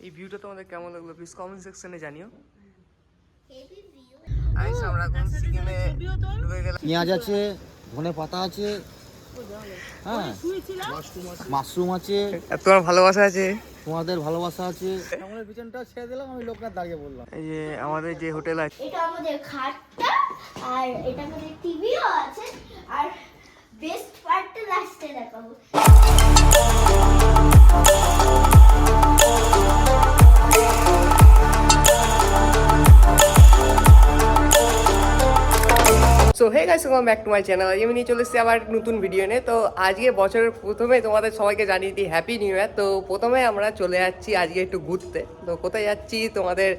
এই ভিউটা তোমাদের কেমন লাগলো প্লিজ কমেন্ট সেকশনে জানিও। পেঁয়াজ আছে, ধনে পাতা আছে, হ্যাঁ মাশরুম আছে, তোমার ভালোবাসা আছে, তোমাদের ভালোবাসা আছে। সামনের পিছনটা ছেড়ে দিলাম, আমি লোকটা দাঁড়িয়ে বললাম। এই যে আমাদের যে হোটেল আছে, এটা আমাদের খাটটা, আর এটা আমাদের টিভিও আছে, আর বেস্ট পার্টটা লাস্টে দেখাবো। So hey guys, welcome back to my channel. আমি নিয়ে চলে এসেছি আবার নতুন ভিডিও নিয়ে। তো আজকে বছরের প্রথমে তোমাদের সবাইকে জানিয়ে দিই হ্যাপি নিউ ইয়ার। তো প্রথমে আমরা চলে যাচ্ছি আজকে একটু ঘুরতে। তো কোথায় যাচ্ছি তোমাদের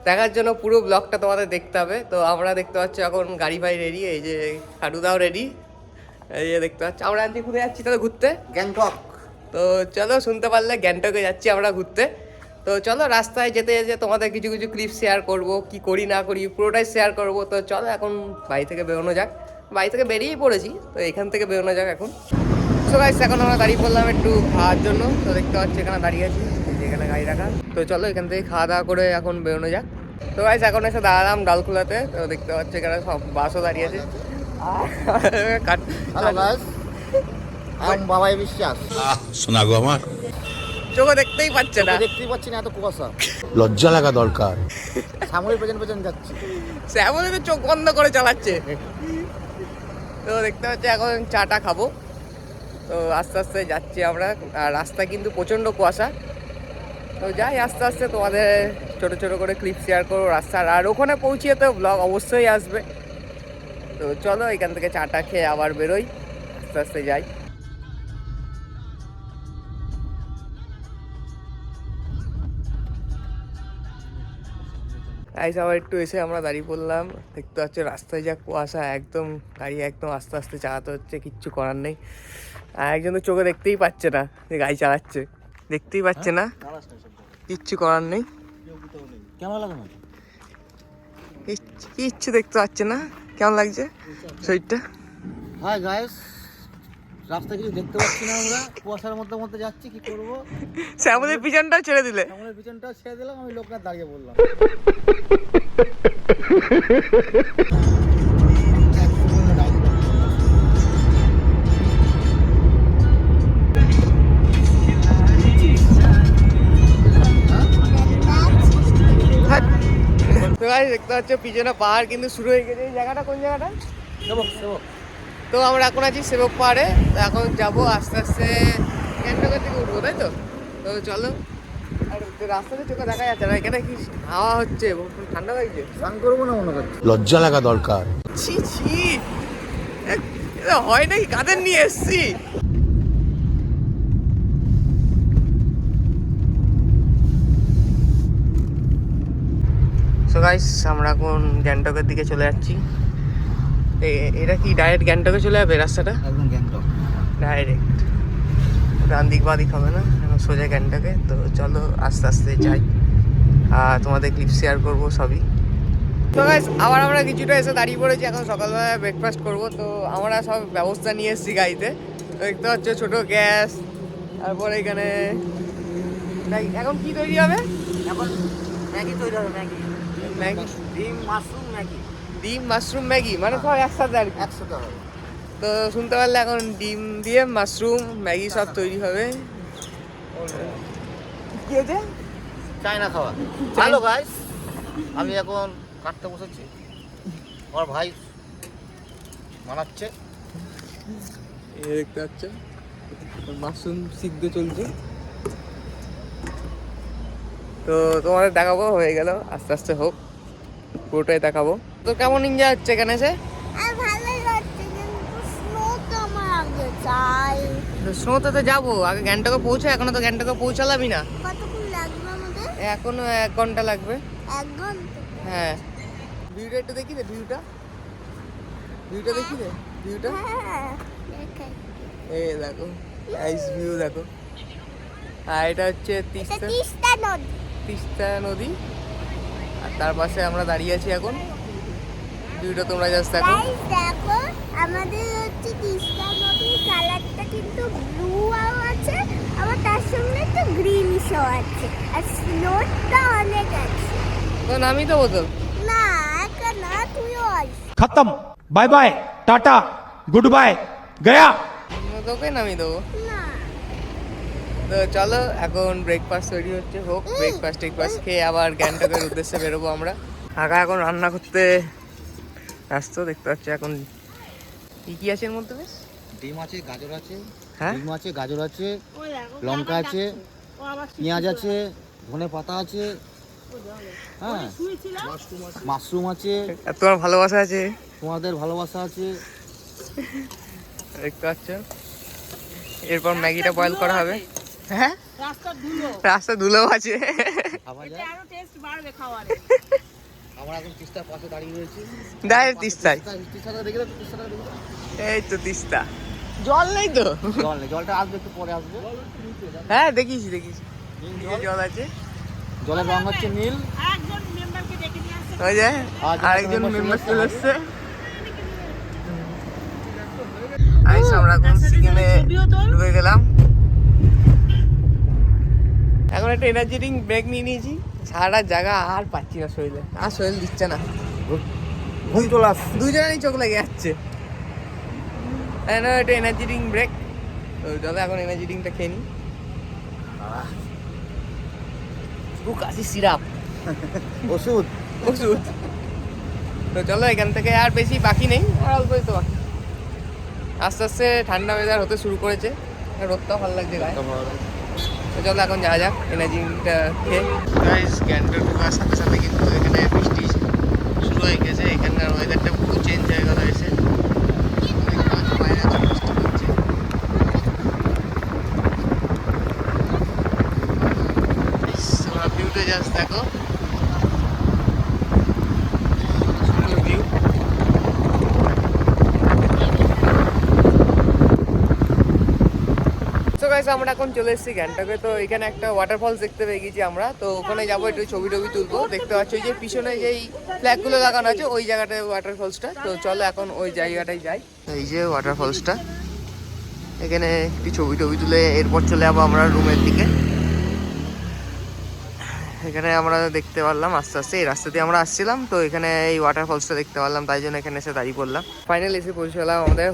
দেখার জন্য পুরো ব্লগটা তোমাদের দেখতে হবে। তো আমরা দেখতে পাচ্ছি এখন গাড়ি ভাই রেডি, এই যে হাডুদাও রেডি, এই যে দেখতে পাচ্ছি। আমরা আজকে ঘুরে যাচ্ছি তাহলে ঘুরতে গ্যাংটক। তো চলো, শুনতে পারলে গ্যাংটকে যাচ্ছি আমরা ঘুরতে। তো চলো, রাস্তায় যেতে যেতে তোমাদের কিছু কিছু ক্লিপ শেয়ার করব, কি করি না করি পুরোটাই শেয়ার করব। তো চলো এখন বাড়ি থেকে বেরোনো যাক। বাড়ি থেকে বেরিয়েই পড়েছি, তো এখান থেকে বেরোনো যাক এখন। সো গাইস, এখন আমরা দাঁড়িয়ে পড়লাম একটু খাওয়ার জন্য। তো দেখতে পাচ্ছি এখানে দাঁড়িয়ে আছি, যেখানে গাড়ি রাখা। তো চলো এখান থেকে খাওয়া দাওয়া করে এখন বেরোনো যাক। তো গাইস, এখন এসে দাঁড়ালাম ডালখোলাতে। তো দেখতে পাচ্ছি এখানে সব বাসও দাঁড়িয়ে আছে। হ্যালো গাইস, আমি বাবাই বিশ্বাস। শোনা গো আমার চোখে দেখতেই পাচ্ছে না, দেখতেই পাচ্ছি না, এত কুয়াশা। লজ্জা লাগা দরকার। সামনের পেছন পেছন যাচ্ছি, শ্যামলে তো চোখ বন্ধ করে চালাচ্ছে। তো দেখতে পাচ্ছি এখন চাটা খাবো। তো আস্তে আস্তে যাচ্ছি আমরা, আর রাস্তা কিন্তু প্রচণ্ড কুয়াশা। তো যাই আস্তে আস্তে, তোমাদের ছোট ছোট করে ক্লিপ শেয়ার করো রাস্তার। আর ওখানে পৌঁছিয়ে তো ব্লগ অবশ্যই আসবে। তো চলো এখান থেকে চাটা খেয়ে আবার বেরোই, আস্তে আস্তে যাই। আবার একটু এসে আমরা দাঁড়িয়ে পড়লাম। দেখতে পাচ্ছি রাস্তায় যা কুয়াশা, একদম গাড়ি একদম আস্তে আস্তে চালাতে হচ্ছে, কিচ্ছু করার নেই। আর একজন তো চোখে দেখতেই পাচ্ছে না যে গাড়ি চালাচ্ছে, দেখতেই পাচ্ছে না, কিচ্ছু করার নেই। কেমন লাগে? কিচ্ছু দেখতে পাচ্ছে না। কেমন লাগছে শরীরটা? হাই গাইস, রাস্তায় কিছু দেখতে পাচ্ছি না, আমরা কুয়াশার মধ্যে মধ্যে যাচ্ছি, কি করবো? শ্যামলের পিছনটাও ছেড়ে দিলে। সামনের পিছনটা ছেড়ে দিলাম, আমি লোকটা দাঁড়িয়ে বললাম। তো গাইস, দেখতে পাচ্ছ পিছনে পাহাড় কিন্তু শুরু হয়ে গেছে। এই জায়গাটা কোন জায়গাটা? তো আমরা এখন আছি সেবক পাহাড়ে। তো এখন যাবো আস্তে আস্তে গ্যাংটকের দিকে উঠবো, তাই তো? তো চলো। আর রাস্তাতে চোখে দেখা যাচ্ছে না, এখানে কি হাওয়া হচ্ছে, ঠান্ডা লাগছে। স্নান করবো না মনে করছি। লজ্জা লাগা দরকার। ছি ছি, এটা হয় নাকি? কাদের নিয়ে এসছি? সো গাইস, আমরা এখন গ্যাংটকের দিকে চলে যাচ্ছি। এটা কি ডাইরেক্ট গ্যাংটকে চলে যাবে রাস্তাটা? একদম গ্যাংটক ডাইরেক্ট, ডান দিক বাঁ দিক হবে না, এখন সোজা গ্যাংটকে। তো চলো আস্তে আস্তে যাই, আর তোমাদের ক্লিপ শেয়ার করবো সবই। তো গাইস, আবার আমরা কিছুটা এসে দাঁড়িয়ে পড়েছি। এখন সকালবেলা ব্রেকফাস্ট করবো। তো আমরা সব ব্যবস্থা নিয়ে এসেছি গাড়িতে। তো দেখতে পাচ্ছ ছোটো গ্যাস, তারপরে এখানে এখন কি তৈরি হবে? এখন ম্যাগি তৈরি হবে। ম্যাগি, ম্যাগি, ডিম, মাশরুম ম্যাগি, ডিম মাশরুম ম্যাগি, মানে সব একসাথে আর কি। 100 টাকা। তো শুনতে পারলে এখন ডিম দিয়ে মাশরুম ম্যাগি সব তৈরি হবে। কি হয়েছে? চায়না খাওয়া। হ্যালো গাইস, আমি এখন কাটতে বসেছি, আমার ভাই বানাচ্ছে। দেখতে পাচ্ছ মাশরুম সিদ্ধ চলছে। তো তোমাদের দেখাবো, হয়ে গেল, আস্তে আস্তে হোক, পুরোটাই দেখাবো। তো কেমন এনজয় হচ্ছে এখানে এসে? আর ভালোই লাগছে, কিন্তু স্নো তো আমার আগে চাই। স্নোতে তো যাবো, আগে গ্যাংটকে পৌঁছে। এখনো তো গ্যাংটকে পৌঁছালামই না। কতক্ষণ লাগবে আমাদের? এখনো 1 ঘন্টা লাগবে। 1 ঘন্টা? হ্যাঁ, ভিউটা একটু দেখি দে, ভিউটা দেখি দে, ভিউটা। হ্যাঁ, দেখাই। এই দেখো, নাইস ভিউ দেখো। আর এটা হচ্ছে এটা তিস্তা নদী। তিস্তা নদী। আর তার পাশে আমরা দাঁড়িয়ে আছি এখন। ভিউটা তোমরা জাস্ট দেখো। গাইস দেখো, আমাদের হচ্ছে তিস্তা নদীর কালারটা কিন্তু ব্লু আছে, আবার তার সঙ্গে তো গ্রিনিশও আছে আর স্নোটা অনেক আছে। তো নামি দেবো তো। না একা না, তুইও আস। खत्म bye bye tata good bye गया। তোকে নামি দেবো। না তো চলো এখন ব্রেকফাস্ট তৈরি হচ্ছে, হোক ব্রেকফাস্ট খেয়ে আবার গ্যাংটকের উদ্দেশ্যে বেরোবো আমরা। কাকা এখন রান্না করতে ব্যস্ত, দেখতে পাচ্ছি। এখন কি কি আছে এর মধ্যে? বেশ ডিম আছে, গাজর আছে, হ্যাঁ ডিম আছে, গাজর আছে, লঙ্কা আছে, পেঁয়াজ আছে, ধনে পাতা আছে, হ্যাঁ, মাশরুম আছে, আর তোমার ভালোবাসা আছে, তোমাদের ভালোবাসা আছে। দেখতে পাচ্ছ। এরপর ম্যাগিটা বয়েল করা হবে। হ্যাঁ রাস্তা ধুলো আছে। খাওয়া যায়। আমরা এখন তিস্তার পাশে দাঁড়িয়ে রয়েছি। ডাইরেক্ট তিস্তায়। তিস্তাটা দেখে দাও, তিস্তাটা দেখে দাও। এই তো তিস্তা, জল নেই তো। জল নেই, জলটা আসবে একটু পরে আসবে। হ্যাঁ দেখিছি জল আছে। জলের রং হচ্ছে নীল। ওই যে আরেকজন মেম্বার চলে এসছে। আমরা এখন সিকিমে ঢুকে গেলাম। এখন একটা এনার্জি ড্রিঙ্ক ব্রেক নিয়ে নিয়েছি। সারা জায়গা আর পাচ্ছি না শরীরে, আর শরীর দিচ্ছে না, ঘুম চলে আসছে। দুজনেরই চোখ লেগে যাচ্ছে। একটা এনার্জি ড্রিঙ্ক ব্রেক। তো চলো এখন এনার্জি ড্রিঙ্কটা খেয়ে নিই। কাশি সিরাপ, ওষুধ। তো চলো এখান থেকে আর বেশি বাকি নেই, আর অল্পই তো বাকি। আস্তে আস্তে ঠান্ডা ওয়েদার হতে শুরু করেছে, রোদটাও ভালো লাগছে গায়ে। তো চলো এখন যাওয়া যাক এনার্জিটা খেয়ে। গ্যাংটক ঢোকার সাথে সাথে কিন্তু এখানে বৃষ্টি শুরু হয়ে গেছে। এখানকার ওয়েদারটা পুরো চেঞ্জ হয়ে গেল এসে। বাইরে বৃষ্টি হচ্ছে। তোমরা ভিউতে জাস্ট দেখো, সুন্দর ভিউ। তো গাইস আমরা এখন চলে এসেছি গ্যাংটকে। তো এখানে একটা ওয়াটারফলস দেখতে পেয়ে গেছি আমরা। তো ওখানে যাবো, একটু ছবি টবি তুলবো। দেখতে পাচ্ছ ওই যে পিছনে যেই ফ্ল্যাগগুলো লাগানো আছে ওই জায়গাটায় ওয়াটারফলসটা। তো চলো এখন ওই জায়গাটায় যাই। এই যে ওয়াটারফলসটা, এখানে একটু ছবি টবি তুলে এরপর চলে যাবো আমরা রুমের দিকে। এখানে আমরা দেখতে পারলাম আস্তে আস্তে এই রাস্তা দিয়ে আমরা আসছিলাম, তো এখানে এই ওয়াটারফলসটা দেখতে পারলাম, তাই জন্য এখানে এসে দাঁড়িয়ে পড়লাম। ফাইনালি এসে পৌঁছলাম আমাদের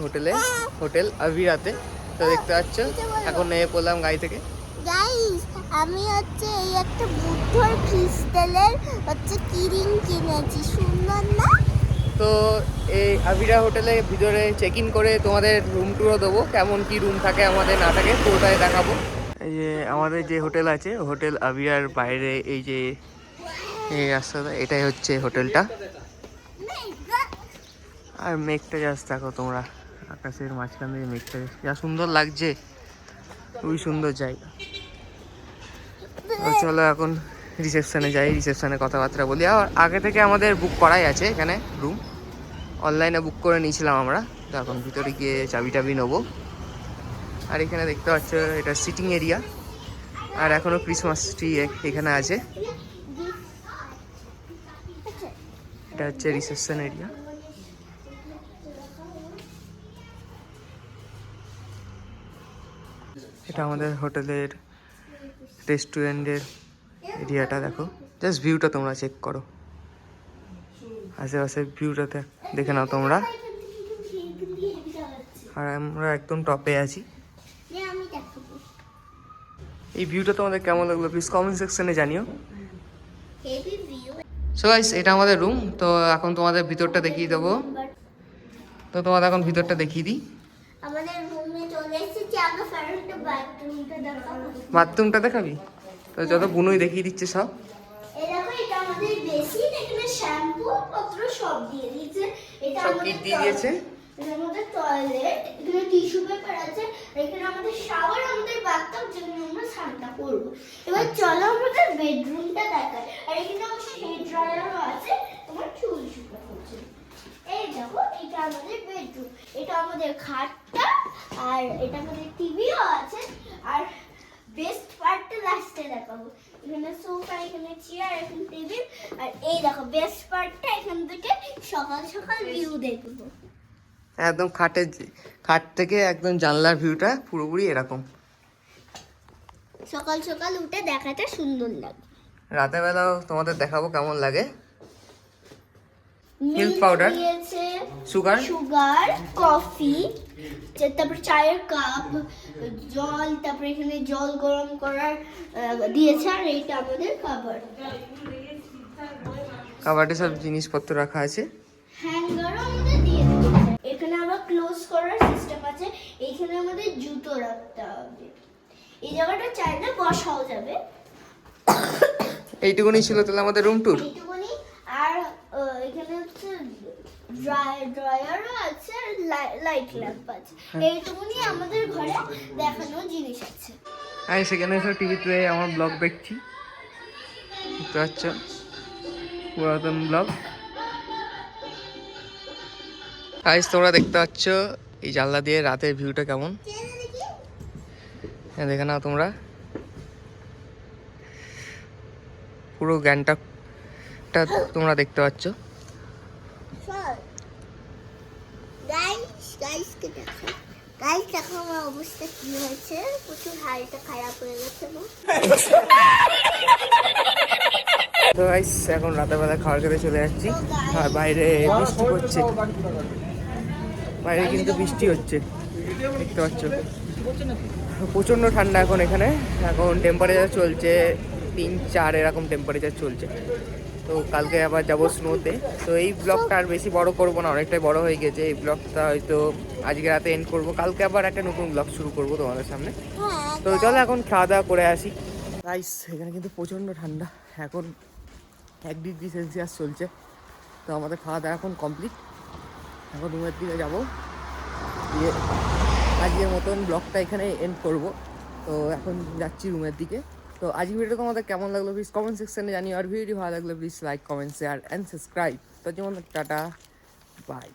হোটেল আভিরাতে। তো দেখতে পাচ্ছ এখন নেমে পড়লাম গাড়ি থেকে। গাইস আমি হচ্ছে এই একটা বুদ্ধর ক্রিস্টালের হচ্ছে কিরিং কিনেছি, সুন্দর না? তো এই আভিরা হোটেলে ভিতরে চেক ইন করে তোমাদের রুম টুরও দেবো, কেমন কি রুম থাকে আমাদের না থাকে পুরোটাই দেখাবো। এই যে আমাদের যে হোটেল আছে, হোটেল আভিরার বাইরে এই যে এই রাস্তাটা, এটাই হচ্ছে হোটেলটা। আর মেঘটা জাস্ট দেখো তোমরা, আকাশের মাঝখান দিয়ে মেঘটা যা সুন্দর লাগছে, খুবই সুন্দর জায়গা। তো চলো এখন রিসেপশনে যাই, রিসেপশনে কথাবার্তা বলি। আর আগে থেকে আমাদের বুক করাই আছে এখানে রুম, অনলাইনে বুক করে নিয়েছিলাম আমরা। তো এখন ভিতরে গিয়ে চাবি টাবি নেবো। আর এখানে দেখতে পাচ্ছ এটা সিটিং এরিয়া, আর এখনও ক্রিসমাস ট্রি এখানে আছে। এটা হচ্ছে রিসেপশন এরিয়া। এটা আমাদের হোটেলের রেস্টুরেন্টের এরিয়াটা দেখো, জাস্ট ভিউটা তোমরা চেক করো, আশেপাশে ভিউটা দেখে নাও তোমরা। আর আমরা একদম টপে আছি। আমি দেখাবো এই ভিউটা তোমাদের কেমন লাগলো প্লিজ কমেন্ট সেকশনে জানিও। Heavy view. সো গাইস এটা আমাদের রুম। তো এখন তোমাদের ভিতরটা দেখিয়ে দেবো। তো তোমাদের এখন ভিতরটা দেখিয়ে দিই। আমাদের রুমে চলে এসেছি, আমরা ফার্স্টে বাথরুমটা দেখাবো। বাথরুমটা দেখাবি? তো যত বুনুই দেখিয়ে দিচ্ছে সব। এই দেখো এটা আমাদের বেসিন, এখানে শ্যাম্পু পত্র সব দিয়ে দিয়েছে। এটা সব আমাদের কিট দিয়ে দিয়েছে। এটা আমাদের টয়লেট, এখানে টিস্যু পেপার আছে, আর এখানে আমাদের শাওয়ার, আমাদের বাথটব যেখানে আমরা স্নানটা করব। এবার চলো আমাদের বেডরুমটা দেখাই। আর এখানে আমার হেয়ার ড্রায়ারও আছে, তোমার চুল শুকানোর জন্য। এই দেখো এটা আমাদের বেডরুম, এটা আমাদের খাটটা, আর এটা আমাদের টিভিও আছে। আর বেস্ট পার্টটা লাস্টে দেখাবো। এখানে সোফা, এখানে চেয়ার, এখানে টেবিল, আর এই দেখো বেস্ট পার্টটা, এখান থেকে সকাল সকাল ভিউ দেখবো। একদম খাট থেকে একদম জানলার ভিউটা পুরোপুরি এরকম। সকাল সকাল উঠে দেখাটা সুন্দর লাগে। রাতের বেলাও তোমাদের দেখাবো কেমন লাগে। মিল্ক powder, দিয়েছে, সুগার, কফি, তারপর চায়ের কাপ, জল, তারপর এখানে জল গরম করার দিয়েছে, আর এইটা আমাদের খাবার। কাবাডি সব জিনিসপত্র রাখা আছে। হ্যাঙ্গারও আমাদের দিয়ে দিয়েছে। এখানে আবার ক্লোজ করার সিস্টেম আছে। এইখানে আমাদের জুতো রাখতে হবে। এই জায়গাটা চাইলে বসাও যাবে। এইটুকুনি ছিল তাহলে আমাদের রুম ট্যুর। এইটুকুনি। আর এখানে হচ্ছে ড্রয়ারও আছে, আর লাইট ল্যাম্প আছে। এইটুকুনি আমাদের ঘরে দেখানোর জিনিস আছে। আমি সেখানে এসে টিভিতে আমার ব্লগ দেখছি, দেখতে পাচ্ছ, পুরাতন ব্লগ। গাইস তোমরা দেখতে পাচ্ছ এই জানলা দিয়ে রাতের ভিউটা কেমন, দেখে নাও তোমরা। পুরো গ্যাংটকটা তোমরা দেখতে পাচ্ছ। গাইস দেখো আমার অবস্থা কি হয়েছে, প্রচুর হাড়িটা খারাপ হয়ে গেছে। তো গাইস এখন রাতের বেলা খাবার খেতে চলে যাচ্ছি, আর বাইরে বৃষ্টি হচ্ছে, বাইরে কিন্তু বৃষ্টি হচ্ছে দেখতে পাচ্ছ। প্রচণ্ড ঠান্ডা এখন এখানে, এখন টেম্পারেচার চলছে 3-4 এরকম টেম্পারেচার চলছে। তো কালকে আবার যাবো স্নোতে। তো এই ব্লগটা আর বেশি বড় করব না, অনেকটাই বড় হয়ে গেছে। এই ব্লগটা হয়তো আজকে রাতে এন্ড করব, কালকে আবার একটা নতুন ব্লগ শুরু করব তোমাদের সামনে। তো চলো এখন খাওয়া দাওয়া করে আসি। গাইস এখানে কিন্তু প্রচণ্ড ঠান্ডা, এখন 1 ডিগ্রি সেলসিয়াস চলছে। তো আমাদের খাওয়া দাওয়া এখন কমপ্লিট, এখন রুমের দিকে যাবো, দিয়ে আজকের মতন ব্লগটা এখানে এন্ড করব। তো এখন যাচ্ছি রুমের দিকে। তো আজকের ভিডিও তোমাদের কেমন লাগলো প্লিজ কমেন্ট সেকশনে জানিও, আর ভিডিওটি ভালো লাগলে please like, comment, share and subscribe. তো যেমন টাটা, বাই।